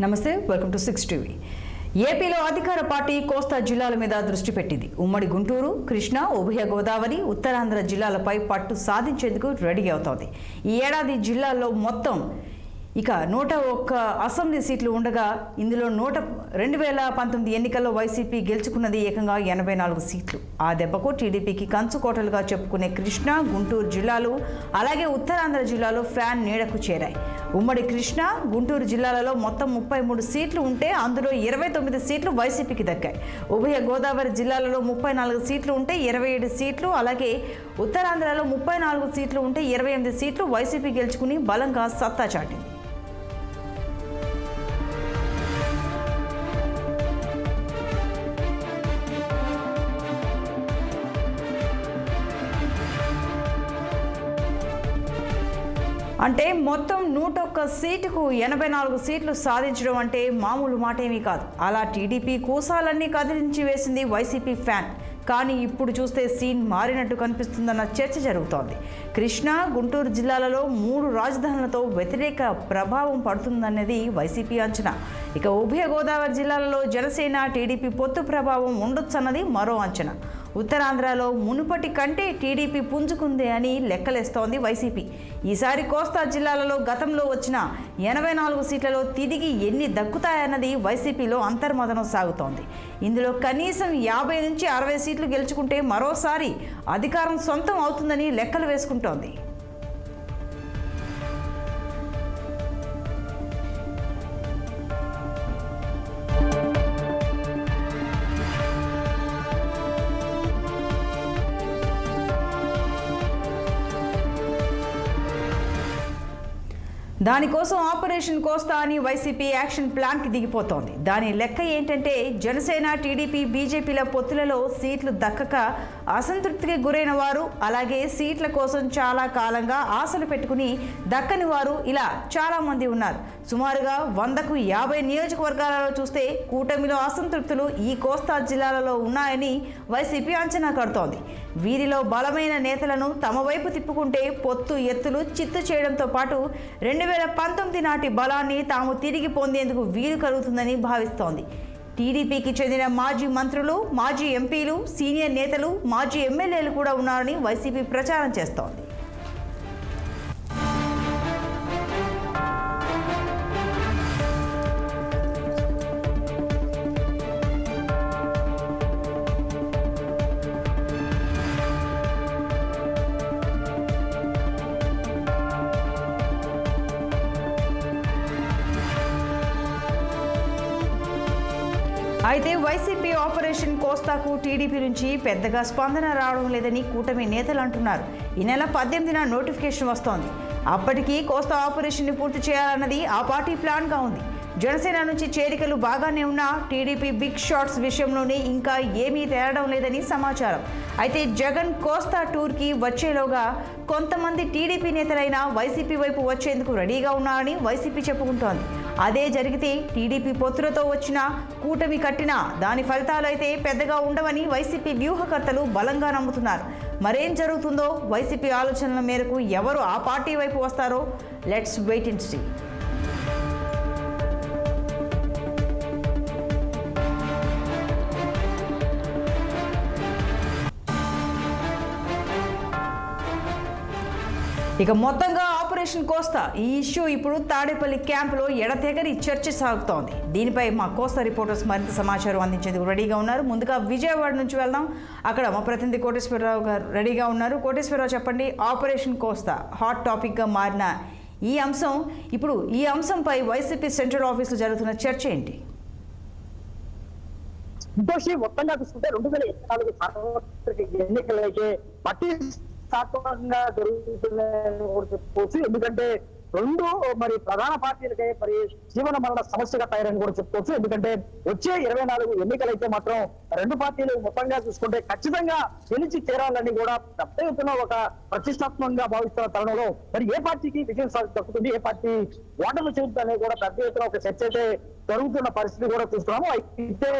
నమస్తే, welcome to 6 TV. ఏపీలో అధికార పార్టీ కోస్తా జిల్లాల మీద దృష్టి పెట్టింది. ఉమ్మడి గుంటూరు, కృష్ణా, ఉభయ గోదావరి, ఉత్తరాంధ్ర జిల్లాలపై పట్టు సాధించేందుకు రెడీ అవుతోంది. ఈ ఏడాది జిల్లాల్లో మొత్తం 101 అసెంబ్లీ సీట్లు ఉండగా ఇందులో 2019 ఎన్నికల్లో వైసీపీ గెలుచుకున్నది ఏకంగా 84 సీట్లు. ఆ దెబ్బకు టీడీపీకి కంచుకోటలుగా చెప్పుకునే కృష్ణా, గుంటూరు జిల్లాలు అలాగే ఉత్తరాంధ్ర జిల్లాలో ఫ్యాన్ నీడకు చేరాయి. ఉమ్మడి కృష్ణా, గుంటూరు జిల్లాలలో మొత్తం 33 సీట్లు ఉంటే అందులో 29 సీట్లు వైసీపీకి దక్కాయి. ఉభయ గోదావరి జిల్లాలలో 34 సీట్లు ఉంటే 27 సీట్లు, అలాగే ఉత్తరాంధ్రలో 34 సీట్లు ఉంటే 28 సీట్లు వైసీపీ గెలుచుకుని బలంగా సత్తా చాటింది. అంటే మొత్తం 101 సీటుకు 84 సీట్లు సాధించడం అంటే మామూలు మాటేమీ కాదు. అలా టీడీపీ కూసాలన్నీ కదిలించి వేసింది వైసీపీ ఫ్యాన్. కానీ ఇప్పుడు చూస్తే సీన్ మారినట్టు కనిపిస్తుందన్న చర్చ జరుగుతోంది. కృష్ణా, గుంటూరు జిల్లాలలో 3 రాజధానులతో వ్యతిరేక ప్రభావం పడుతుందన్నది వైసీపీ అంచనా. ఇక ఉభయ గోదావరి జిల్లాలలో జనసేన, టీడీపీ పొత్తు ప్రభావం ఉండొచ్చన్నది మరో అంచనా. ఉత్తరాంధ్రలో మునుపటి కంటే టీడీపీ పుంజుకుంది అని లెక్కలేస్తోంది వైసీపీ. ఈసారి కోస్తా జిల్లాలలో గతంలో వచ్చిన 84 సీట్లలో తిరిగి ఎన్ని దక్కుతాయన్నది వైసీపీలో అంతర్మథనం సాగుతోంది. ఇందులో కనీసం 50 నుంచి 60 సీట్లు గెలుచుకుంటే మరోసారి అధికారం సొంతం అవుతుందని లెక్కలు వేసుకుంటోంది. దానికోసం ఆపరేషన్ కోస్తా అని వైసీపీ యాక్షన్ ప్లాన్కి దిగిపోతోంది. దాని లెక్క ఏంటంటే జనసేన, టీడీపీ, బీజేపీల పొత్తులలో సీట్లు దక్కక అసంతృప్తికి గురైన వారు, అలాగే సీట్ల కోసం చాలా కాలంగా ఆశలు పెట్టుకుని దక్కని వారు, ఇలా చాలామంది ఉన్నారు. సుమారుగా 100కు 50 నియోజకవర్గాలలో చూస్తే కూటమిలో అసంతృప్తులు ఈ కోస్తా జిల్లాలలో ఉన్నాయని వైసీపీ అంచనా కడుతోంది. వీరిలో బలమైన నేతలను తమ వైపు తిప్పుకుంటే పొత్తు ఎత్తులు చిత్తు చేయడంతో పాటు 2019 నాటి బలాన్ని తాము తిరిగి పొందేందుకు వీలు కలుగుతుందని భావిస్తోంది. టీడీపీకి చెందిన మాజీ మంత్రులు, మాజీ ఎంపీలు, సీనియర్ నేతలు, మాజీ ఎమ్మెల్యేలు కూడా ఉన్నారని వైసీపీ ప్రచారం చేస్తోంది. అయితే వైసీపీ ఆపరేషన్ కోస్తాకు టీడీపీ నుంచి పెద్దగా స్పందన రావడం లేదని కూటమి నేతలు అంటున్నారు. ఈ నెల 18న నోటిఫికేషన్ వస్తోంది. అప్పటికి కోస్తా ఆపరేషన్ని పూర్తి చేయాలన్నది ఆ పార్టీ ప్లాన్గా ఉంది. జనసేన నుంచి చేరికలు బాగానే ఉన్నా టీడీపీ బిగ్ షాట్స్ విషయంలోనే ఇంకా ఏమీ తేలడం లేదని సమాచారం. అయితే జగన్ కోస్తా టూర్కి వచ్చేలోగా కొంతమంది టీడీపీ నేతలైనా వైసీపీ వైపు వచ్చేందుకు రెడీగా ఉన్నారని వైసీపీ చెప్పుకుంటోంది. అదే జరిగితే టీడీపీ పొత్తులతో వచ్చిన కూటమి కట్టినా దాని ఫలితాలు అయితే పెద్దగా ఉండవని వైసీపీ వ్యూహకర్తలు బలంగా నమ్ముతున్నారు. మరేం జరుగుతుందో, వైసీపీ ఆలోచనల మేరకు ఎవరు ఆ పార్టీ వైపు వస్తారో లెట్స్ వెయిట్ అండ్ సీ. ఇక మొత్తంగా ఆపరేషన్ కోస్తా ఈ ఇష్యూ ఇప్పుడు తాడేపల్లి క్యాంపులో ఎడతెగని చర్చ సాగుతోంది. దీనిపై మా కోస్తా రిపోర్టర్స్ మరింత సమాచారం అందించేందుకు రెడీగా ఉన్నారు. ముందుగా విజయవాడ నుంచి వెళ్దాం. అక్కడ మా ప్రతినిధి కోటేశ్వరరావు గారు రెడీగా ఉన్నారు. కోటేశ్వరరావు, చెప్పండి, ఆపరేషన్ కోస్తా హాట్ టాపిక్గా మారిన ఈ అంశం, ఇప్పుడు ఈ అంశంపై వైసీపీ సెంట్రల్ ఆఫీసులో జరుగుతున్న చర్చ ఏంటి? మొత్తంగా చూసుకుంటే 2024 సార్వత్రిక ఎన్నికలైతే సాత్వకంగా జరుగుతుందని కూడా చెప్పుకోవచ్చు. ఎందుకంటే రెండు ప్రధాన పార్టీలకే జీవన మరణ సమస్యగా తయారని కూడా చెప్పుకోవచ్చు. ఎందుకంటే వచ్చే 24 ఎన్నికలైతే మాత్రం రెండు పార్టీలు మొత్తంగా చూసుకుంటే ఖచ్చితంగా గెలిచి తీరాలని కూడా పెద్ద ఎత్తున ఒక ప్రతిష్టాత్మకంగా భావిస్తున్న తరుణంలో ఏ పార్టీకి విజయం దక్కుతుంది, ఏ పార్టీ ఓటర్లు చెబుతుందనే కూడా పెద్ద ఎత్తున ఒక చర్చ అయితే జరుగుతున్న పరిస్థితి కూడా చూస్తున్నాము. అయితే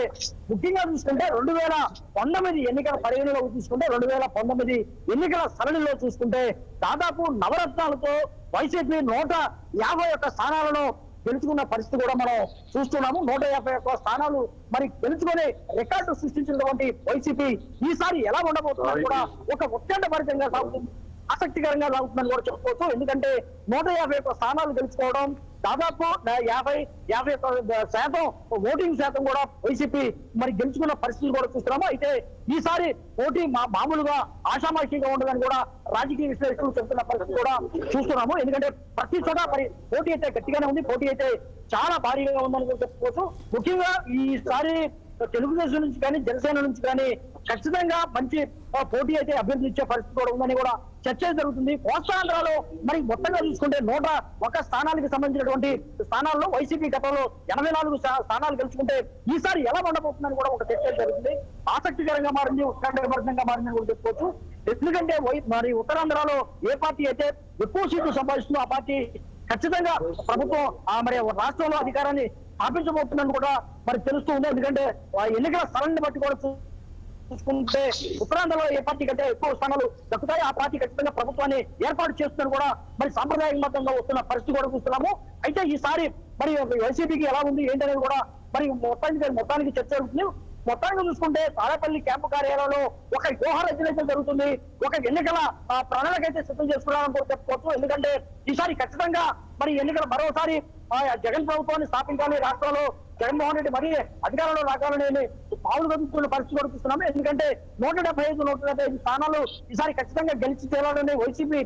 ముఖ్యంగా చూసుకుంటే 2019 ఎన్నికల పరిగణలో చూసుకుంటే 2019 ఎన్నికల సరళిలో చూసుకుంటే దాదాపు నవరత్నాలతో వైసీపీ 151 స్థానాలను గెలుచుకున్న పరిస్థితి కూడా మనం చూస్తున్నాము. 151 స్థానాలు మరి గెలుచుకొని రికార్డు సృష్టించినటువంటి వైసీపీ ఈసారి ఎలా ఉండబోతుందని కూడా ఒక ఉత్కంఠభరితంగా సాగుతుంది, ఆసక్తికరంగా సాగుతుందని కూడా చెప్పుకోవచ్చు. ఎందుకంటే 151 స్థానాలు గెలుచుకోవడం, దాదాపు 50% ఓటింగ్ శాతం కూడా వైసీపీ మరి గెలుచుకున్న పరిస్థితులు కూడా చూస్తున్నాము. అయితే ఈసారి పోటీ మామూలుగా ఆషామాషిగా ఉండదని కూడా రాజకీయ విశ్లేషకులు చెబుతున్న పరిస్థితి కూడా చూస్తున్నాము. ఎందుకంటే ప్రతి చోట మరి పోటీ అయితే గట్టిగానే ఉంది, పోటీ అయితే చాలా భారీగా ఉందని కూడా చెప్పుకోవచ్చు. ముఖ్యంగా ఈసారి తెలుగుదేశం నుంచి కానీ జనసేన నుంచి కానీ ఖచ్చితంగా మంచి పోటీ అయితే అభ్యర్థులు ఇచ్చే పరిస్థితి కూడా ఉందని కూడా చర్చ జరుగుతుంది. కోస్తాంధ్రలో మరి మొత్తంగా చూసుకుంటే 101 స్థానాలకు సంబంధించినటువంటి స్థానాల్లో వైసీపీ గతంలో 84 స్థానాలు గెలుచుకుంటే ఈసారి ఎలా ఉండబోతుందని కూడా ఒక చర్చ జరుగుతుంది. ఆసక్తికరంగా మారింది, ఉత్కంఠభరితంగా మారిందని కూడా చెప్పుకోవచ్చు. ఎందుకంటే మరి ఉత్తరాంధ్రలో ఏ పార్టీ అయితే ఎక్కువ సీట్లు సంపాదిస్తుందో ఆ పార్టీ ఖచ్చితంగా ప్రభుత్వం మరి రాష్ట్రంలో అధికారాన్ని స్థాపించబోతుందని కూడా మరి తెలుస్తూ ఉంది. ఎందుకంటే ఎన్నికల స్థలాన్ని బట్టి కూడా చూసుకుంటే ఉత్తరాంధ్రలో ఏ పార్టీ కంటే ఎక్కువ స్థానాలు దక్కుతాయి ఆ పార్టీ ఖచ్చితంగా ప్రభుత్వాన్ని ఏర్పాటు చేస్తుందని కూడా మరి సాంప్రదాయబద్ధంగా వస్తున్న పరిస్థితి కూడా చూస్తున్నాము. అయితే ఈసారి మరి వైసీపీకి ఎలా ఉంది ఏంటనేది కూడా మరి మొత్తానికి చర్చ జరుగుతుంది. మొత్తానికి చూసుకుంటే తాడేపల్లి క్యాంపు కార్యాలయంలో ఒక వ్యూహరచన అయితే జరుగుతుంది, ఒక ఎన్నికల ప్రణాళిక అయితే సిద్ధం చేసుకున్నారని కూడా చెప్పుకోవచ్చు. ఎందుకంటే ఈసారి ఖచ్చితంగా మరి ఎన్నికల మరోసారి జగన్ ప్రభుత్వాన్ని స్థాపించాలి, రాష్ట్రంలో జగన్మోహన్ రెడ్డి మరి అధికారంలో రాగాలని పావులు కదుపుతున్న పరిస్థితి కూడా చూస్తున్నాము. ఎందుకంటే 175 స్థానాలు ఈసారి ఖచ్చితంగా గెలిచి తేలాలని వైసీపీ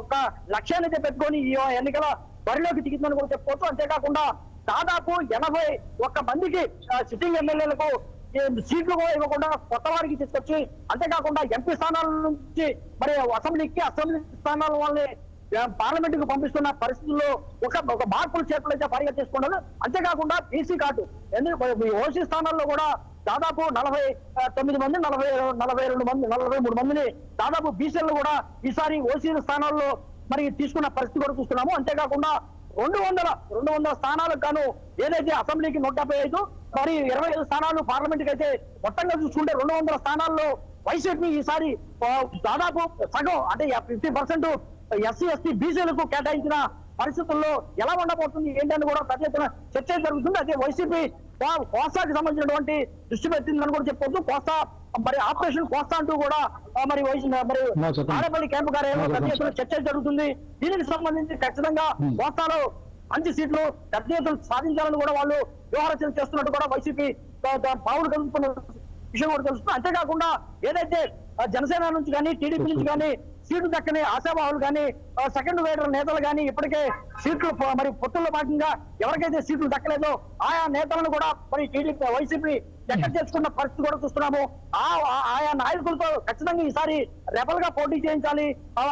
ఒక లక్ష్యాన్ని అయితే పెట్టుకొని ఈ ఎన్నికల బరిలోకి దిగుతుందని కూడా చెప్పుకోవచ్చు. అంతేకాకుండా దాదాపు 81 మందికి సిట్టింగ్ ఎమ్మెల్యేలకు సీట్లు కూడా ఇవ్వకుండా కొత్త వారికి తీసుకొచ్చి, అంతేకాకుండా ఎంపీ స్థానాల నుంచి మరి అసెంబ్లీ స్థానాల వాళ్ళని పార్లమెంట్ కు పంపిస్తున్న పరిస్థితుల్లో ఒక మార్పులు చేర్పులు అయితే భారీగా చేసుకున్నారు. అంతేకాకుండా బీసీ కార్డు ఓసీ స్థానాల్లో కూడా దాదాపు 49 మంది 43 మందిని దాదాపు బీసీలు కూడా ఈసారి ఓసీ స్థానాల్లో మరి తీసుకున్న పరిస్థితి కూడా చూస్తున్నాము. అంతేకాకుండా 200 స్థానాలకు గాను ఏదైతే అసెంబ్లీకి 175 మరి 25 స్థానాలు పార్లమెంట్ కి అయితే మొత్తంగా చూసుకుంటే 200 స్థానాల్లో వైసీపీ ఈసారి దాదాపు సగం అంటే 50% ఎస్సీ ఎస్టీ బీసీలకు కేటాయించిన పరిస్థితుల్లో ఎలా ఉండబోతుంది ఏంటని కూడా పెద్ద ఎత్తున చర్చ జరుగుతుంది. అయితే వైసీపీ కోస్తాకి సంబంధించినటువంటి దృష్టి పెట్టిందని కూడా చెప్పొచ్చు. కోస్తా మరి ఆపరేషన్ కోస్తా అంటూ కూడా మరి తాడేపల్లి క్యాంపు కార్యాలయంలో పెద్ద ఎత్తున చర్చ జరుగుతుంది. దీనికి సంబంధించి ఖచ్చితంగా కోస్తాలో మంచి సీట్లు పెద్ద ఎత్తున సాధించాలని కూడా వాళ్ళు వ్యవహారచన చేస్తున్నట్టు కూడా వైసీపీ పావులు కలుపుతున్న విషయం కూడా తెలుస్తుంది. అంతేకాకుండా ఏదైతే జనసేన నుంచి కానీ టీడీపీ నుంచి కానీ సీట్లు దక్కని ఆశాభావులు కానీ సెకండ్ వేడర్ నేతలు కానీ ఇప్పటికే సీట్లు మరి పొత్తుల్లో భాగంగా ఎవరికైతే సీట్లు దక్కలేదో ఆయా నేతలను కూడా మరి టీడీపీ వైసీపీ ఎక్కడ చేసుకున్న పరిస్థితి కూడా చూస్తున్నాము. ఆయా నాయకులతో ఖచ్చితంగా ఈసారి రెబల్ గా పోటీ చేయించాలి.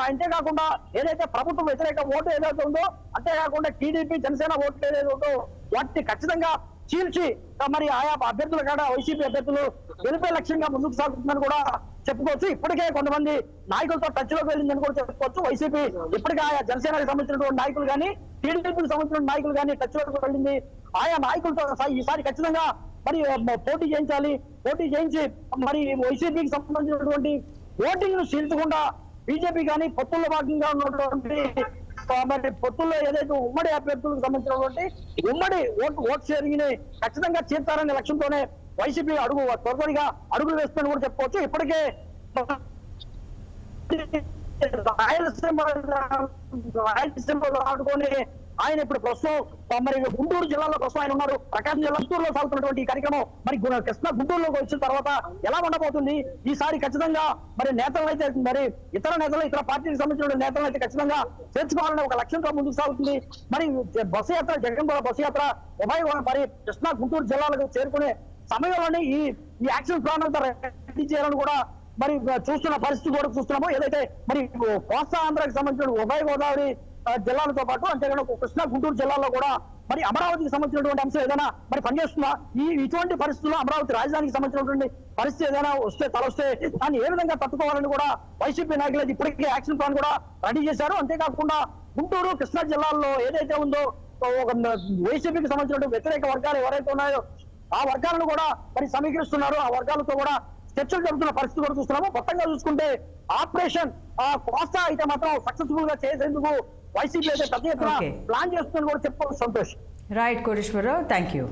అంతేకాకుండా ఏదైతే ప్రభుత్వ వ్యతిరేక ఓటు ఏదైతే ఉందో, అంతేకాకుండా టీడీపీ జనసేన ఓట్లు ఏదైతే ఉందో వాటిని ఖచ్చితంగా చీల్చి మరి ఆయా అభ్యర్థుల కాడ వైసీపీ అభ్యర్థులు గెలిపే లక్ష్యంగా ముందుకు సాగుతుందని కూడా చెప్పుకోవచ్చు. ఇప్పటికే కొంతమంది నాయకులతో టచ్ లోకి వెళ్ళిందని కూడా చెప్పుకోవచ్చు. వైసీపీ ఇప్పటికే ఆయా జనసేనకు సంబంధించినటువంటి నాయకులు కానీ టీడీపీకి సంబంధించిన నాయకులు కానీ టచ్ లోకి వెళ్ళింది. ఆయా నాయకులతో ఈసారి ఖచ్చితంగా మరి పోటీ చేయించాలి. పోటీ చేయించి మరి వైసీపీకి సంబంధించినటువంటి ఓటింగ్ ను చీల్చకుండా బీజేపీ కానీ పొత్తుల్లో భాగంగా ఉన్నటువంటి మరి పొత్తుల్లో ఏదైతే ఉమ్మడి అభ్యర్థులకు సంబంధించినటువంటి ఉమ్మడి ఓట్ షేరింగ్ ని ఖచ్చితంగా చేస్తారనే లక్ష్యంతోనే వైసీపీ త్వరగా అడుగులు వేస్తుందని కూడా చెప్పుకోవచ్చు. ఇప్పటికే రాయలసీమలో ఆడుకొని ఆయన ఇప్పుడు ప్రస్తుతం మరి గుంటూరు జిల్లాలో ప్రస్తుతం ఆయన ఉన్నారు. ప్రకాశం జిల్లా గుంటూరులో సాగుతున్నటువంటి ఈ కార్యక్రమం మరి కృష్ణ గుంటూరులోకి వచ్చిన తర్వాత ఎలా ఉండబోతుంది, ఈసారి ఖచ్చితంగా మరి నేతలు అయితే మరి ఇతర పార్టీకి సంబంధించిన నేతలు అయితే ఖచ్చితంగా చేర్చుకోవాలనే ఒక లక్ష్యంతో ముందుకు సాగుతుంది. మరి బస్సు యాత్ర జగన్ బస్సు యాత్ర మరి కృష్ణా గుంటూరు జిల్లాలకు చేరుకునే సమయంలోనే ఈ యాక్షన్ ప్లాన్ అంతా రెడీ చేయాలని కూడా మరి చూస్తున్న పరిస్థితి కూడా చూస్తున్నాము. ఏదైతే మరి కోస్తా ఆంధ్రాకి సంబంధించిన ఉభయ గోదావరి జిల్లాలతో పాటు అంతేకాకుండా కృష్ణా గుంటూరు జిల్లాలో కూడా మరి అమరావతికి సంబంధించినటువంటి అంశం ఏదైనా మరి పనిచేస్తుందా, ఇటువంటి పరిస్థితుల్లో అమరావతి రాజధానికి సంబంధించినటువంటి పరిస్థితి ఏదైనా తలొస్తే దాన్ని ఏ విధంగా తట్టుకోవాలని కూడా వైసీపీ నాయకులు ఇప్పటికే యాక్షన్ ప్లాన్ కూడా రెడీ చేశారు. అంతేకాకుండా గుంటూరు కృష్ణా జిల్లాల్లో ఏదైతే ఉందో వైసీపీకి సంబంధించిన వ్యతిరేక వర్గాలు ఎవరైతే ఉన్నాయో ఆ వర్గాలను కూడా మరి సమీకరిస్తున్నారు. ఆ వర్గాలతో కూడా చర్చలు జరుగుతున్న పరిస్థితి కూడా చూస్తున్నాము. మొత్తంగా చూసుకుంటే ఆపరేషన్ కోస్తా అయితే మాత్రం సక్సెస్ఫుల్ గా చేసేందుకు వైసీపీ అయితే పెద్ద ఎత్తున ప్లాన్ చేస్తుందని కూడా చెప్పుకోవచ్చు Santosh. Right Koteswararao, thank you.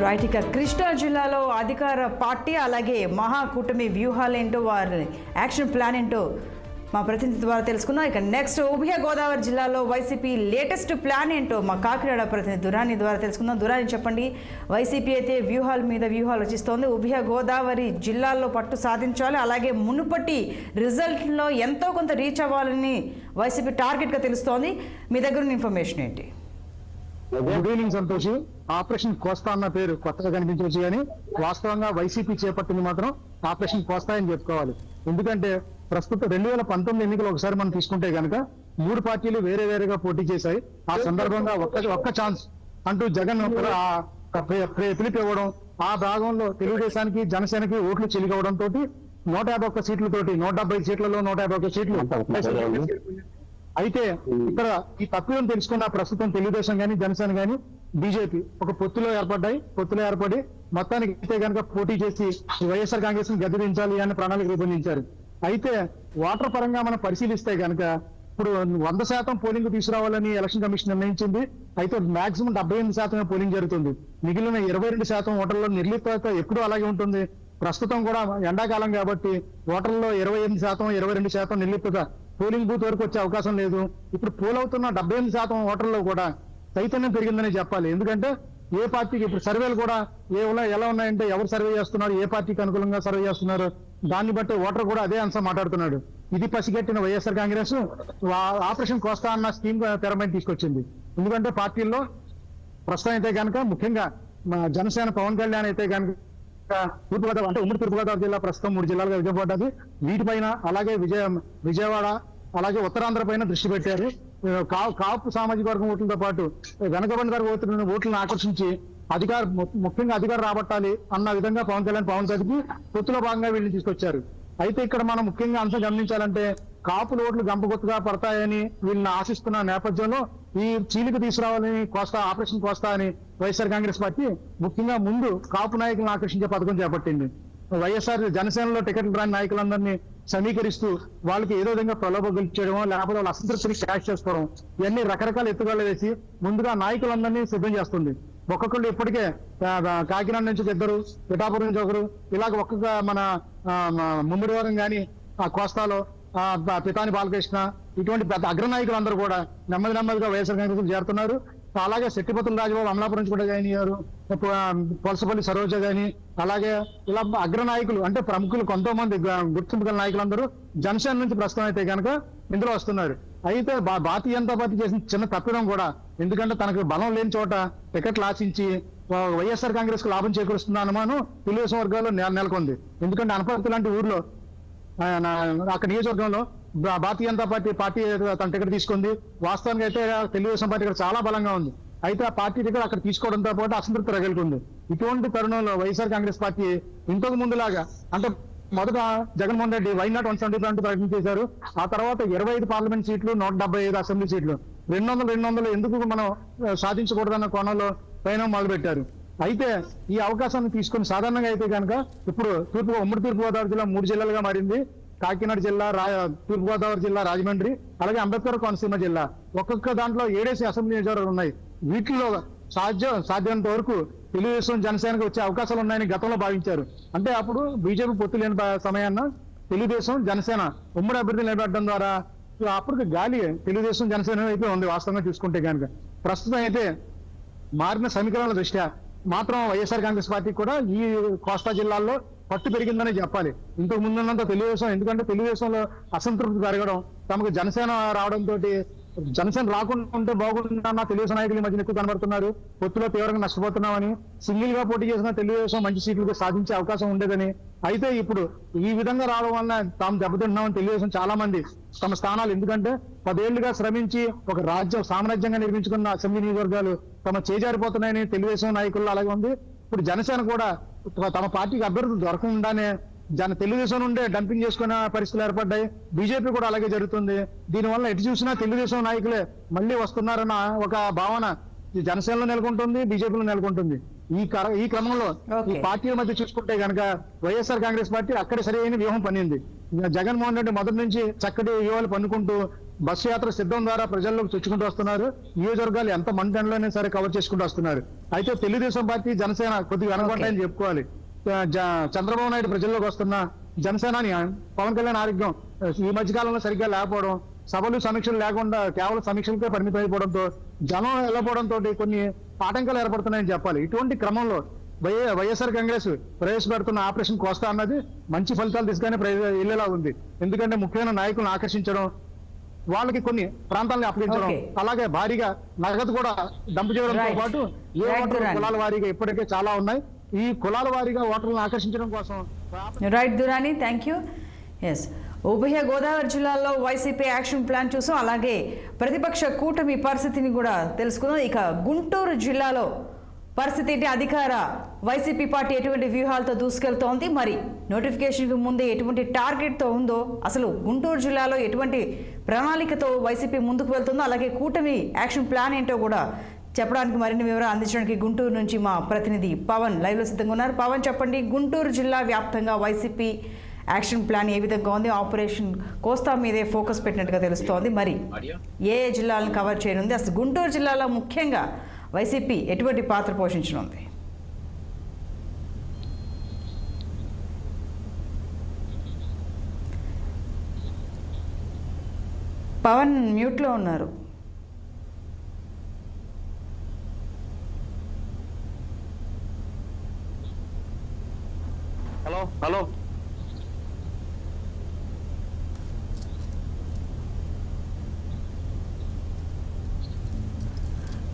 Right, ఇక కృష్ణా జిల్లాలో అధికార పార్టీ అలాగే మహాకూటమి వ్యూహాలేంటో వారి యాక్షన్ ప్లాన్ ఏంటో మా ప్రతినిధి ద్వారా తెలుసుకున్నాం. ఇక నెక్స్ట్ ఉభయ గోదావరి జిల్లాలో వైసీపీ లేటెస్ట్ ప్లాన్ ఏంటో మా కాకినాడ ప్రతినిధి దురాని ద్వారా తెలుసుకుందాం. దురాని చెప్పండి, వైసీపీ అయితే వ్యూహాల మీద వ్యూహాలు రచిస్తోంది. ఉభయ గోదావరి జిల్లాల్లో పట్టు సాధించాలి, అలాగే మునుపటి రిజల్ట్లో ఎంతో కొంత రీచ్ అవ్వాలని వైసీపీ టార్గెట్గా తెలుస్తోంది. మీ దగ్గర ఉన్న ఇన్ఫర్మేషన్ ఏంటి? Good evening Santoshi. ఆపరేషన్ కోస్తా అన్న పేరు కొత్తగా కనిపించవచ్చు కానీ వాస్తవంగా వైసీపీ చేపట్టింది మాత్రం ఆపరేషన్ కోస్తా అని చెప్పుకోవాలి. ఎందుకంటే ప్రస్తుతం 2019 ఎన్నికలు ఒకసారి మనం తీసుకుంటే కనుక 3 పార్టీలు వేరే వేరేగా పోటీ చేశాయి. ఆ సందర్భంగా ఒక్క ఛాన్స్ అంటూ జగన్ పిలుపు ఇవ్వడం, ఆ భాగంలో తెలుగుదేశానికి జనసేనకి ఓట్లు చెలిగవడం తోటి 151 సీట్లతోటి 170 సీట్లలో 151 సీట్లు. అయితే ఇక్కడ ఈ తప్పిదం తెలుసుకున్న ప్రస్తుతం తెలుగుదేశం కానీ జనసేన కానీ బీజేపీ ఒక పొత్తులో ఏర్పడి మొత్తానికి అయితే కనుక పోటీ చేసి వైఎస్ఆర్ కాంగ్రెస్ ని గద్దెదించాలి అని ప్రణాళిక రూపొందించారు. అయితే ఓటర్ పరంగా మనం పరిశీలిస్తే కనుక ఇప్పుడు 100% పోలింగ్ తీసుకురావాలని ఎలక్షన్ కమిషన్ నిర్ణయించింది. అయితే మాక్సిమం 78% పోలింగ్ జరుగుతుంది. మిగిలిన 22% ఓటర్ల నిర్లిప్తత ఎప్పుడూ అలాగే ఉంటుంది. ప్రస్తుతం కూడా ఎండాకాలం కాబట్టి ఓటర్లలో 28%, 22% నిర్లిప్తత, పోలింగ్ బూత్ వరకు వచ్చే అవకాశం లేదు. ఇప్పుడు పోలవుతున్న 78% ఓటర్లో కూడా చైతన్యం పెరిగిందని చెప్పాలి. ఎందుకంటే ఏ పార్టీకి ఇప్పుడు సర్వేలు కూడా ఎలా ఉన్నాయంటే ఎవరు సర్వే చేస్తున్నారు, ఏ పార్టీకి అనుకూలంగా సర్వే చేస్తున్నారు, దాన్ని బట్టి ఓటర్ కూడా అదే అంశం మాట్లాడుతున్నాడు. ఇది పసిగట్టిన వైఎస్ఆర్ కాంగ్రెస్ ఆపరేషన్ కోస్తా అన్న స్కీమ్ తెరమైన తీసుకొచ్చింది. ఎందుకంటే పార్టీల్లో ప్రస్తుతం అయితే కనుక ముఖ్యంగా జనసేన పవన్ కళ్యాణ్ అయితే కనుక తూర్పుగోదావరి అంటే ఉమ్మడి తూర్పుగోదావరి జిల్లా ప్రస్తుతం 3 జిల్లాలుగా విభజించబడ్డది. వీటిపైన అలాగే విజయవాడ అలాగే ఉత్తరాంధ్ర పైన దృష్టి పెట్టారు. కాపు సామాజిక వర్గం ఓట్లతో పాటు వెనకబడిన వర్గ ఓట్లను ఆకర్షించి ముఖ్యంగా అధికారం రాబట్టాలి అన్న విధంగా పవన్ కళ్యాణ్ పొత్తులో భాగంగా వీళ్ళని తీసుకొచ్చారు. అయితే ఇక్కడ మనం ముఖ్యంగా అంశం గమనించాలంటే కాపుల ఓట్లు గంపగొత్తుగా పడతాయని వీళ్ళని ఆశిస్తున్న నేపథ్యంలో ఈ చీలిక తీసుకురావాలని ఆపరేషన్ కోస్తా అని వైఎస్ఆర్ కాంగ్రెస్ పార్టీ ముఖ్యంగా ముందు కాపు నాయకులను ఆకర్షించే పథకం చేపట్టింది. వైఎస్ఆర్ జనసేనలో టికెట్లు రాని నాయకులందరినీ సమీకరిస్తూ వాళ్ళకి ఏదో విధంగా ప్రలోభ గెలిచేయడం, లేకపోతే వాళ్ళ అసంతృప్తిని క్యాష్ చేసుకోవడం, ఇవన్నీ రకరకాల ఎత్తుగడలు వేసి ముందుగా నాయకులందరినీ సిద్ధం చేస్తుంది. ఒక్కొక్కళ్ళు ఇప్పటికే కాకినాడ నుంచి 2, పిఠాపురం నుంచి 1, ఇలాగ ఒక్కొక్క మన ముమ్మిడివరం కానీ ఆ కోస్తాలో పితాని బాలకృష్ణ ఇటువంటి పెద్ద అగ్రనాయకులందరూ కూడా నెమ్మదిగా వైఎస్ఆర్ కాంగ్రెస్ చేరుతున్నారు. అలాగే శెట్టిపతుల రాజబాబు అమలాపురం నుంచి కూడా జాయిన్ అయ్యారు. పొలసపల్లి సరోజ గాని అలాగే ఇలా అగ్రనాయకులు అంటే ప్రముఖులు కొంతమంది గుర్తింపు గల నాయకులందరూ జనసేన నుంచి ప్రస్తుతం అయితే కనుక ఇందులో వస్తున్నారు. అయితే భారతీయ జనతా పార్టీ చేసిన చిన్న తప్పిదం కూడా, ఎందుకంటే తనకు బలం లేని చోట టికెట్లు ఆశించి వైఎస్ఆర్ కాంగ్రెస్ కు లాభం చేకూరుస్తున్న అనుమానం తెలుగుదేశం వర్గాల్లో నెలకొంది. ఎందుకంటే అనపర్తి లాంటి ఊర్లో అక్కడ నియోజకవర్గంలో భారతీయ జనతా పార్టీ తన టికెట్ తీసుకుంది. వాస్తవానికి అయితే తెలుగుదేశం పార్టీ ఇక్కడ చాలా బలంగా ఉంది. అయితే ఆ పార్టీ టికెట్ అక్కడ తీసుకోవడంతో పాటు అసంతృప్తి రగులుకుంది. ఇటువంటి తరుణంలో వైఎస్ఆర్ కాంగ్రెస్ పార్టీ ఇంతకు ముందులాగా అంటే మొదట జగన్మోహన్ రెడ్డి వై నాట్ 175 అంటూ ప్రకటించేశారు. ఆ తర్వాత 25 పార్లమెంట్ సీట్లు, 175 అసెంబ్లీ సీట్లు, 200 ఎందుకు మనం సాధించకూడదన్న కోణంలో పైన మొదలుపెట్టారు. అయితే ఈ అవకాశాన్ని తీసుకుని సాధారణంగా అయితే కనుక ఇప్పుడు ఉమ్మడి తూర్పుగోదావరి జిల్లా 3 జిల్లాలుగా మారింది. కాకినాడ జిల్లా, తూర్పుగోదావరి జిల్లా, రాజమండ్రి, అలాగే అంబేద్కర్ కోనసీమ జిల్లా. ఒక్కొక్క దాంట్లో 7 అసెంబ్లీ నియోజకవర్గాలు ఉన్నాయి. వీటిలో సాధ్యమైనంత వరకు తెలుగుదేశం జనసేనకు వచ్చే అవకాశాలు ఉన్నాయని గతంలో భావించారు. అంటే అప్పుడు బీజేపీ పొత్తు లేని సమయాన్న తెలుగుదేశం జనసేన ఉమ్మడి అభ్యర్థులు నిలబెట్టడం ద్వారా అప్పుడు గాలి తెలుగుదేశం జనసేన అయితే ఉంది. వాస్తవంగా చూసుకుంటే కనుక ప్రస్తుతం అయితే మారిన సమీకరణల దృష్ట్యా మాత్రం వైఎస్ఆర్ కాంగ్రెస్ పార్టీ కూడా ఈ కోస్తా జిల్లాల్లో పట్టు పెరిగిందని చెప్పాలి. ఇంతకు ముందున్నంత తెలుగుదేశం, ఎందుకంటే తెలుగుదేశంలో అసంతృప్తి పెరగడం, తమకు జనసేన రావడంతో జనసేన రాకుండా ఉంటే బాగుంటుందన్న తెలుగుదేశం నాయకులు ఈ మధ్యన ఎక్కువ కనబడుతున్నారు. పొత్తులో తీవ్రంగా నష్టపోతున్నామని, సింగిల్ గా పోటీ చేసిన తెలుగుదేశం మంచి సీట్లు సాధించే అవకాశం ఉండేదని. అయితే ఇప్పుడు ఈ విధంగా రావడం వల్ల తాము దెబ్బతింటున్నామని తెలుగుదేశం చాలా మంది తమ స్థానాలు, ఎందుకంటే 10 ఏళ్లుగా శ్రమించి ఒక సామ్రాజ్యంగా నిర్మించుకున్న అసెంబ్లీ నియోజకవర్గాలు తమ చేజారిపోతున్నాయని తెలుగుదేశం నాయకులు అలాగే ఉంది. ఇప్పుడు జనసేన కూడా తమ పార్టీకి అభ్యర్థులు దొరకకుండానే తెలుగుదేశం నుండే డంపింగ్ చేసుకునే పరిస్థితులు ఏర్పడ్డాయి. బీజేపీ కూడా అలాగే జరుగుతుంది. దీనివల్ల ఎటు చూసినా తెలుగుదేశం నాయకులే మళ్ళీ వస్తున్నారన్న ఒక భావన జనసేనలో నెలకొంటుంది, బీజేపీలో నెలకొంటుంది. ఈ క్రమంలో ఈ పార్టీల మధ్య చూసుకుంటే కనుక వైఎస్ఆర్ కాంగ్రెస్ పార్టీ అక్కడ సరైన వ్యూహం పనింది. జగన్మోహన్ రెడ్డి మొదటి నుంచి చక్కటి వ్యూహాలు పన్నుకుంటూ బస్సు యాత్ర సిద్ధం ద్వారా ప్రజల్లోకి చొచ్చుకుంటూ వస్తున్నారు. నియోజకవర్గాలు ఎంత మంటలోనే సరే కవర్ చేసుకుంటూ వస్తున్నారు. అయితే తెలుగుదేశం పార్టీ జనసేన కొద్దిగా వెనకబడ్డాయని చెప్పుకోవాలి. చంద్రబాబు నాయుడు ప్రజల్లోకి వస్తున్న జనసేనాని పవన్ కళ్యాణ్ ఆరోగ్యం ఈ మధ్య కాలంలో సరిగ్గా లేకపోవడం, సభలు సమీక్షలు లేకుండా కేవలం సమీక్షలకే పరిమితం అయిపోవడంతో జనం వెళ్ళపోవడంతో కొన్ని ఆటంకాలు ఏర్పడుతున్నాయని చెప్పాలి. ఇటువంటి క్రమంలో వైఎస్ఆర్ కాంగ్రెస్ ప్రవేశపెడుతున్న ఆపరేషన్ కోస్తా అన్నది మంచి ఫలితాలు దిశగానే వెళ్ళేలా ఉంది. ఎందుకంటే ముఖ్యమైన నాయకులను ఆకర్షించడం, వాళ్ళకి కొన్ని ప్రాంతాలను అప్పగించడం, అలాగే భారీగా నగదు కూడా డంపు చేయడంతో పాటు ఏ ఓటర్లు కులాల వారీగా ఇప్పటికే చాలా ఉన్నాయి. ఈ కులాల వారీగా ఓటర్లను ఆకర్షించడం కోసం right Durrani, thank you. Yes, ఉభయ గోదావరి జిల్లాల్లో వైసీపీ యాక్షన్ ప్లాన్ చూసాం. అలాగే ప్రతిపక్ష కూటమి పరిస్థితిని కూడా తెలుసుకుందాం. ఇక గుంటూరు జిల్లాలో పరిస్థితి ఏంటి? అధికార వైసీపీ పార్టీ ఎటువంటి వ్యూహాలతో దూసుకెళ్తోంది, మరి నోటిఫికేషన్కి ముందే ఎటువంటి టార్గెట్తో ఉందో, అసలు గుంటూరు జిల్లాలో ఎటువంటి ప్రణాళికతో వైసీపీ ముందుకు వెళ్తుందో, అలాగే కూటమి యాక్షన్ ప్లాన్ ఏంటో కూడా చెప్పడానికి మరిన్ని వివరాలు అందించడానికి గుంటూరు నుంచి మా ప్రతినిధి పవన్ లైవ్లో సిద్ధంగా ఉన్నారు. పవన్, చెప్పండి, గుంటూరు జిల్లా వ్యాప్తంగా వైసీపీ యాక్షన్ ప్లాన్ ఏ విధంగా ఉంది? ఆపరేషన్ కోస్తా మీదే ఫోకస్ పెట్టినట్టుగా తెలుస్తోంది. మరి ఏ జిల్లాలను కవర్ చేయనుంది? అసలు గుంటూరు జిల్లాలో ముఖ్యంగా వైసీపీ ఎటువంటి పాత్ర పోషించనుంది? పవన్ మ్యూట్లో ఉన్నారు. హలో హలో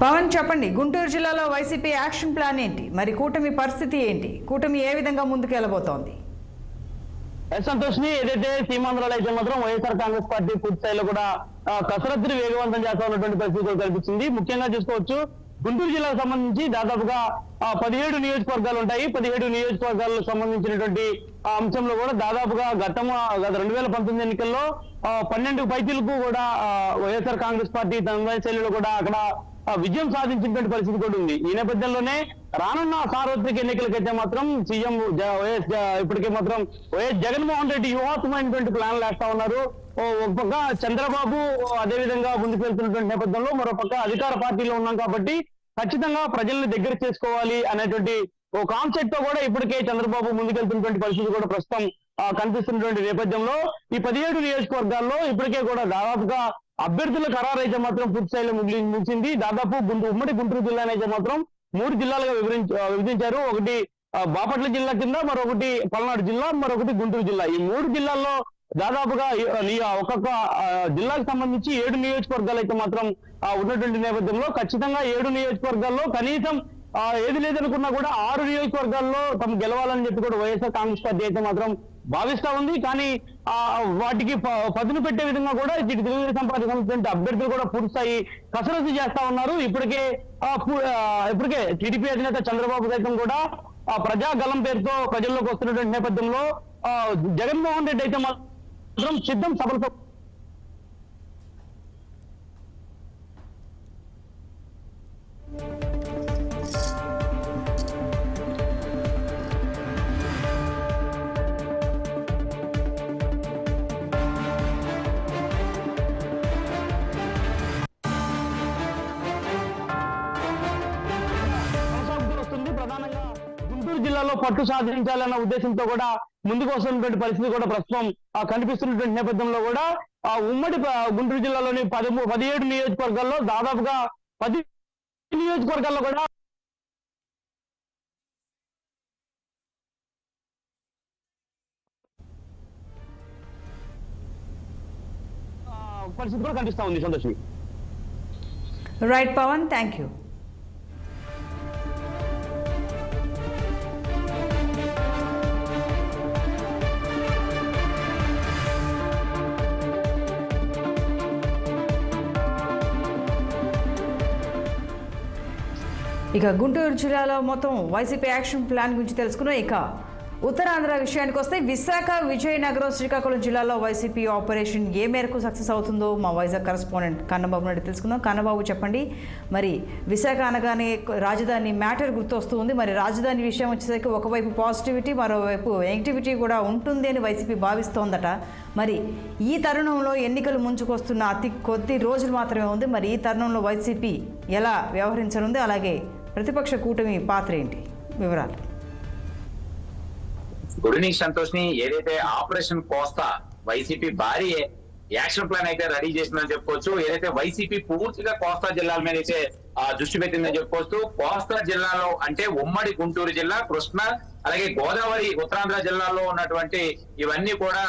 పవన్, చెప్పండి, గుంటూరు జిల్లాలో వైసీపీ యాక్షన్ ప్లాన్ ఏంటి? మరి కూటమి పరిస్థితి ఏంటి? కూటమి ఏ విధంగా ముందుకు వెళ్ళబోతోంది? సంతోష్ని, ఏదైతే సీమాంధ్రాలో అయితే మాత్రం వైఎస్ఆర్ కాంగ్రెస్ పార్టీ పూర్తి స్థాయిలో కూడా కసరత్తుని వేగవంతం చేస్తా ఉన్నటువంటి పరిస్థితి కనిపించింది. ముఖ్యంగా చూసుకోవచ్చు, గుంటూరు జిల్లాకు సంబంధించి దాదాపుగా 17 నియోజకవర్గాలు ఉంటాయి. 17 నియోజకవర్గాలకు సంబంధించినటువంటి అంశంలో కూడా దాదాపుగా గత 2019 ఎన్నికల్లో 12 పైచీలకు కూడా వైఎస్ఆర్ కాంగ్రెస్ పార్టీ తన శైలిలో కూడా అక్కడ విజయం సాధించినటువంటి పరిస్థితి కూడా ఉంది. ఈ నేపథ్యంలోనే రానున్న సార్వత్రిక ఎన్నికలకైతే మాత్రం సీఎం ఇప్పటికే మాత్రం వైఎస్ జగన్మోహన్ రెడ్డి వ్యూహాత్మకమైనటువంటి ప్లాన్లు వేస్తా ఉన్నారు. ఒక పక్క చంద్రబాబు అదేవిధంగా ముందుకు వెళ్తున్నటువంటి నేపథ్యంలో మరో పక్క అధికార పార్టీలో ఉన్నాం కాబట్టి ఖచ్చితంగా ప్రజల్ని దగ్గర చేసుకోవాలి అనేటువంటి ఓ కాన్సెప్ట్ తో కూడా ఇప్పటికే చంద్రబాబు ముందుకెళ్తున్నటువంటి పరిస్థితి కూడా ప్రస్తుతం కనిపిస్తున్నటువంటి నేపథ్యంలో ఈ 17 నియోజకవర్గాల్లో ఇప్పటికే కూడా దాదాపుగా అభ్యర్థుల ఖరారు అయితే మాత్రం పూర్తి స్థాయిలో ముగిసింది. దాదాపు ఉమ్మడి గుంటూరు జిల్లానైతే మాత్రం 3 జిల్లాలుగా విభజించారు. ఒకటి బాపట్ల జిల్లా కింద, మరొకటి పల్నాడు జిల్లా, మరొకటి గుంటూరు జిల్లా. ఈ 3 జిల్లాల్లో దాదాపుగా ఒక్కొక్క జిల్లాకు సంబంధించి 7 నియోజకవర్గాలు అయితే మాత్రం ఉన్నటువంటి నేపథ్యంలో ఖచ్చితంగా 7 నియోజకవర్గాల్లో కనీసం ఏది లేదనుకున్నా కూడా 6 నియోజకవర్గాల్లో తమ గెలవాలని చెప్పి కూడా వైఎస్ఆర్ కాంగ్రెస్ పార్టీ అయితే మాత్రం భావిస్తా ఉంది. కానీ వాటికి పదును పెట్టే విధంగా కూడా తెలుగుదేశం పార్టీ సంబంధించిన అభ్యర్థులు కూడా పూర్తిస్థాయి కసరత్తు చేస్తా ఉన్నారు. ఇప్పటికే టీడీపీ అధినేత చంద్రబాబు సైతం కూడా ప్రజాగలం పేరుతో ప్రజల్లోకి వస్తున్నటువంటి నేపథ్యంలో జగన్మోహన్ రెడ్డి అయితే మాత్రం సిద్ధం సభలతో ప్రధానంగా గుంటూరు జిల్లాలో పట్టు సాధించాలన్న ఉద్దేశంతో కూడా ముందుకు వస్తున్నటువంటి పరిస్థితి కూడా ప్రస్తుతం కనిపిస్తున్నటువంటి నేపథ్యంలో కూడా ఉమ్మడి గుంటూరు జిల్లాలోని 17 నియోజకవర్గాల్లో దాదాపుగా 10 నియోజకవర్గాల్లో కూడా పరిస్థితి కూడా కనిపిస్తా ఉంది. సంతోషి. Right Pawan, thank you. ఇక గుంటూరు జిల్లాలో మొత్తం వైసీపీ యాక్షన్ ప్లాన్ గురించి తెలుసుకున్నాం. ఇక ఉత్తరాంధ్ర విషయానికి వస్తే విశాఖ, విజయనగరం, శ్రీకాకుళం జిల్లాలో వైసీపీ ఆపరేషన్ ఏ మేరకు సక్సెస్ అవుతుందో మా వైజాగ్ కరెస్పాండెంట్ కన్నబాబు నాయుడు తెలుసుకుందాం. కన్నబాబు చెప్పండి, మరి విశాఖ అనగానే రాజధాని మ్యాటర్ గుర్తొస్తూ ఉంది. మరి రాజధాని విషయం వచ్చేసరికి ఒకవైపు పాజిటివిటీ, మరోవైపు నెగిటివిటీ కూడా ఉంటుంది అని వైసీపీ భావిస్తోందట. మరి ఈ తరుణంలో ఎన్నికలు ముంచుకొస్తున్న అతి కొద్ది రోజులు మాత్రమే ఉంది. మరి ఈ తరుణంలో వైసీపీ ఎలా వ్యవహరించనుంది, అలాగే ప్రతిపక్ష కూటమి పాత్ర ఏంటి, వివరాలు? గుడ్ ఈవినింగ్ సంతోష్ని. ఏదైతే ఆపరేషన్ కోస్తా వైసీపీ భారీ యాక్షన్ ప్లాన్ అయితే రెడీ చేసిందని చెప్పుకోవచ్చు. ఏదైతే వైసీపీ పూర్తిగా కోస్తా జిల్లాల మీద అయితే దృష్టి పెట్టిందని చెప్పుకోవచ్చు. కోస్తా జిల్లాలో అంటే ఉమ్మడి గుంటూరు జిల్లా, కృష్ణా, అలాగే గోదావరి, ఉత్తరాంధ్ర జిల్లాల్లో ఉన్నటువంటి ఇవన్నీ కూడా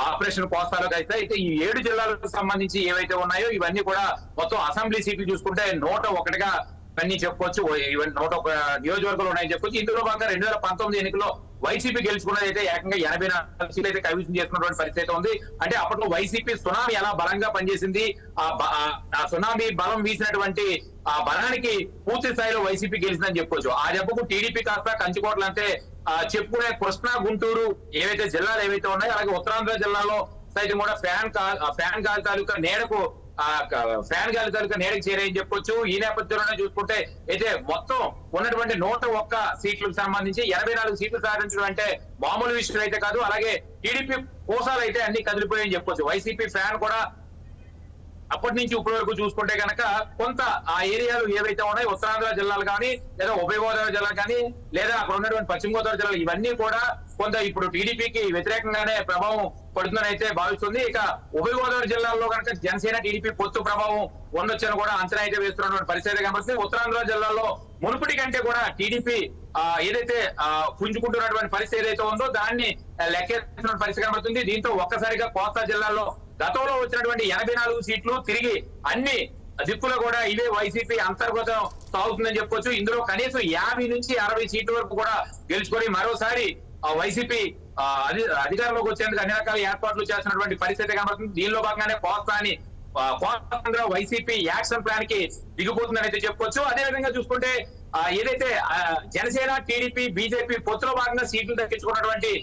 ఆపరేషన్ కోస్తాలోకి అయితే ఈ 7 జిల్లాలకు సంబంధించి ఏవైతే ఉన్నాయో ఇవన్నీ కూడా మొత్తం అసెంబ్లీ సీట్లు చూసుకుంటే 101గా అన్ని చెప్పుకోవచ్చు. 101 నియోజకవర్గాలు ఉన్నాయని చెప్పుకోవచ్చు. ఇందులో భాగంగా 2019 ఎన్నికల్లో వైసీపీ గెలుచుకున్నది అయితే ఏకంగా 84 సీట్లు అయితే కైవసం చేసుకున్నటువంటి పరిస్థితి ఉంది. అంటే అప్పట్లో వైసీపీ సునామీ ఎలా బలంగా పనిచేసింది, ఆ సునామీ బలం వీసినటువంటి ఆ బలానికి పూర్తి స్థాయిలో వైసీపీ గెలిచిందని చెప్పుకోవచ్చు. ఆ దెబ్బకు టీడీపీ కాస్త కంచుకోవట్లు అంటే చెప్పుకునే కృష్ణా, గుంటూరు ఏవైతే జిల్లాలు ఏవైతే ఉన్నాయో, అలాగే ఉత్తరాంధ్ర జిల్లాలో సైతం కూడా ఫ్యాన్ గాలి తాలూకా నేడకు నేడకి చేరాయని చెప్పొచ్చు. ఈ నేపథ్యంలోనే చూసుకుంటే అయితే మొత్తం ఉన్నటువంటి 101 సీట్లకు సంబంధించి 84 సీట్లు సాధించడం అంటే మామూలు విషయం అయితే కాదు. అలాగే టీడీపీ కోసాలు అయితే అన్ని కదిలిపోయాయని చెప్పొచ్చు. వైసీపీ ఫ్యాన్ కూడా అప్పటి నుంచి ఇప్పటి వరకు చూసుకుంటే కనుక కొంత ఆ ఏరియాలు ఏవైతే ఉన్నాయో ఉత్తరాంధ్ర జిల్లాలు కానీ, లేదా ఉభయ గోదావరి జిల్లాలు కానీ, లేదా అక్కడ ఉన్నటువంటి పశ్చిమ గోదావరి జిల్లాలు ఇవన్నీ కూడా కొంత ఇప్పుడు టీడీపీకి వ్యతిరేకంగానే ప్రభావం పడుతుందని అయితే భావిస్తుంది. ఇక ఉభయ గోదావరి జిల్లాల్లో కనుక జనసేన టీడీపీ పొత్తు ప్రభావం ఉండొచ్చని కూడా అంచనా అయితే వేస్తున్నటువంటి పరిస్థితి కనబడుతుంది. ఉత్తరాంధ్ర జిల్లాల్లో మునుపటి కంటే కూడా టీడీపీ ఏదైతే పుంజుకుంటున్నటువంటి పరిస్థితి ఏదైతే ఉందో దాన్ని లెక్కేస్తున్న పరిస్థితి కనబడుతుంది. దీంతో ఒక్కసారిగా కోస్తా జిల్లాల్లో గతంలో వచ్చినటువంటి 84 సీట్లు తిరిగి అన్ని దిక్కులో కూడా ఇవే వైసీపీ అంతర్గతం సాగుతుందని చెప్పుకోవచ్చు. ఇందులో కనీసం 50 నుంచి 60 సీట్ల వరకు కూడా గెలుచుకొని మరోసారి వైసీపీ అధికారంలోకి వచ్చేందుకు అన్ని రకాల ఏర్పాట్లు చేస్తున్నటువంటి పరిస్థితి కనబడుతుంది. దీనిలో భాగంగానే కోస్తాంధ్ర వైసీపీ యాక్షన్ ప్లాన్ కి దిగిపోతుందని అయితే చెప్పుకోవచ్చు. అదే విధంగా చూసుకుంటే ఏదైతే జనసేన, టీడీపీ, బీజేపీ పొత్తులో భాగంగా సీట్లు దక్కించుకున్నటువంటి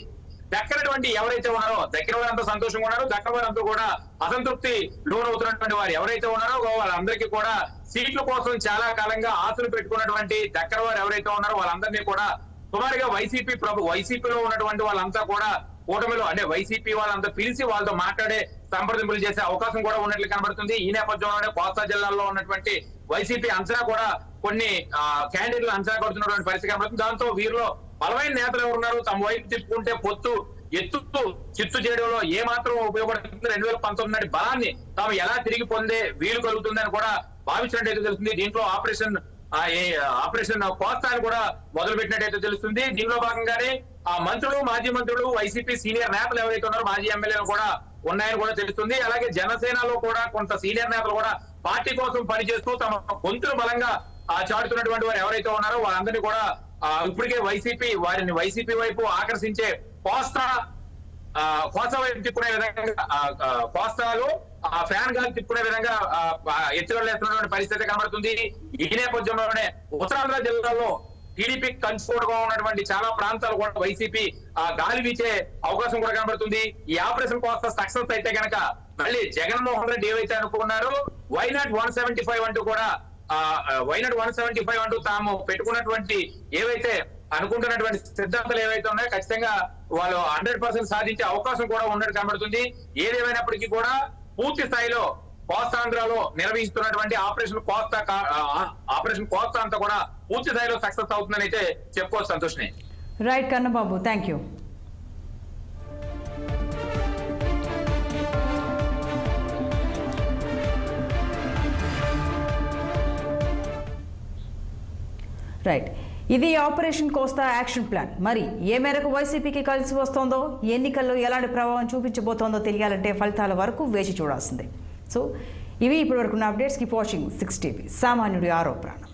దక్కనటువంటి ఎవరైతే ఉన్నారో, దక్కిన వారంతా సంతోషంగా ఉన్నారు, దక్కన వారంతా కూడా అసంతృప్తి లోనవుతున్నటువంటి వారు ఎవరైతే ఉన్నారో వాళ్ళందరికీ కూడా సీట్ల కోసం చాలా కాలంగా ఆశలు పెట్టుకున్నటువంటి దక్కన వారు ఎవరైతే ఉన్నారో వాళ్ళందరినీ కూడా సుమారుగా వైసీపీలో ఉన్నటువంటి వాళ్ళంతా కూడా కూటమిలో అంటే వైసీపీ వాళ్ళంతా పిలిచి వాళ్ళతో మాట్లాడే సంప్రదింపులు చేసే అవకాశం కూడా ఉన్నట్లు కనబడుతుంది. ఈ నేపథ్యంలోనే కోస్తా జిల్లాల్లో ఉన్నటువంటి వైసీపీ అంచనా కూడా కొన్ని క్యాండిడేట్లు అంచనా కొడుతున్నటువంటి పరిస్థితి కనబడుతుంది. దాంతో వీరిలో బలమైన నేతలు ఎవరున్నారు, తమ వైపు తిప్పుకుంటే పొత్తు చిత్తు చేయడంలో ఏ మాత్రం ఉపయోగపడుతుంది, 2019 నాటి బలాన్ని తాము ఎలా తిరిగి పొందే వీలు కలుగుతుందని కూడా భావించినట్టయితే తెలుస్తుంది. దీంట్లో ఆపరేషన్ కోస్తాను కూడా మొదలు పెట్టినట్టయితే తెలుస్తుంది. దీనిలో భాగంగానే మంత్రులు, మాజీ మంత్రులు, వైసీపీ సీనియర్ నేతలు ఎవరైతే ఉన్నారో మాజీ ఎమ్మెల్యేలు కూడా ఉన్నాయని కూడా తెలుస్తుంది. అలాగే జనసేనలో కూడా కొంత సీనియర్ నేతలు కూడా పార్టీ కోసం పనిచేస్తూ తమ గొంతులు బలంగా చాటుతున్నటువంటి వారు ఎవరైతే ఉన్నారో వాళ్ళందరినీ కూడా ఇప్పటికే వారిని వైసీపీ వైపు ఆకర్షించే కోస్తా వైపు తిప్పుకునే విధంగా కోస్తాలు ఫ్యాన్ గాలి తిప్పుకునే విధంగా ఎత్తుగడలు వేస్తున్నటువంటి పరిస్థితి కనబడుతుంది. ఈ నేపథ్యంలోనే ఉత్తరాంధ్ర జిల్లాలో టీడీపీ కంచుకోవడంగా ఉన్నటువంటి చాలా ప్రాంతాలు కూడా వైసీపీ గాలి వీచే అవకాశం కూడా కనబడుతుంది. ఈ ఆపరేషన్ కోస్తా సక్సెస్ అయితే కనుక మళ్ళీ జగన్మోహన్ రెడ్డి ఏవైతే అనుకున్నారో వైనాట్ 175 అంటూ కూడా వైనాట్ 175 అంటూ తాము పెట్టుకున్నటువంటి ఏవైతే అనుకుంటున్నటువంటి సిద్ధాంతాలు ఏవైతే ఉన్నాయో ఖచ్చితంగా వాళ్ళు 100% సాధించే అవకాశం కూడా ఉన్నట్టు కనబడుతుంది. ఏదేమైనప్పటికీ కూడా పూర్తి స్థాయిలో కోస్తాంధ్రలో నిర్వహిస్తున్నటువంటి ఆపరేషన్ కోస్తా అంతా కూడా పూర్తి స్థాయిలో సక్సెస్ అవుతుందని అయితే చెప్పుకోవచ్చు. సంతోష్ని. Right Kannababu, thank you. Right, ఇది ఆపరేషన్ కోస్తా యాక్షన్ ప్లాన్. మరి ఏ మేరకు వైసీపీకి కలిసి వస్తోందో, ఎన్నికల్లో ఎలాంటి ప్రభావం చూపించబోతోందో తెలియాలంటే ఫలితాల వరకు వేచి చూడాల్సిందే. సో ఇవి ఇప్పటివరకు ఉన్న అప్డేట్స్. కీప్ వాచింగ్ 6 టీవీ, సామాన్యుడి ఆరో ప్రాణం.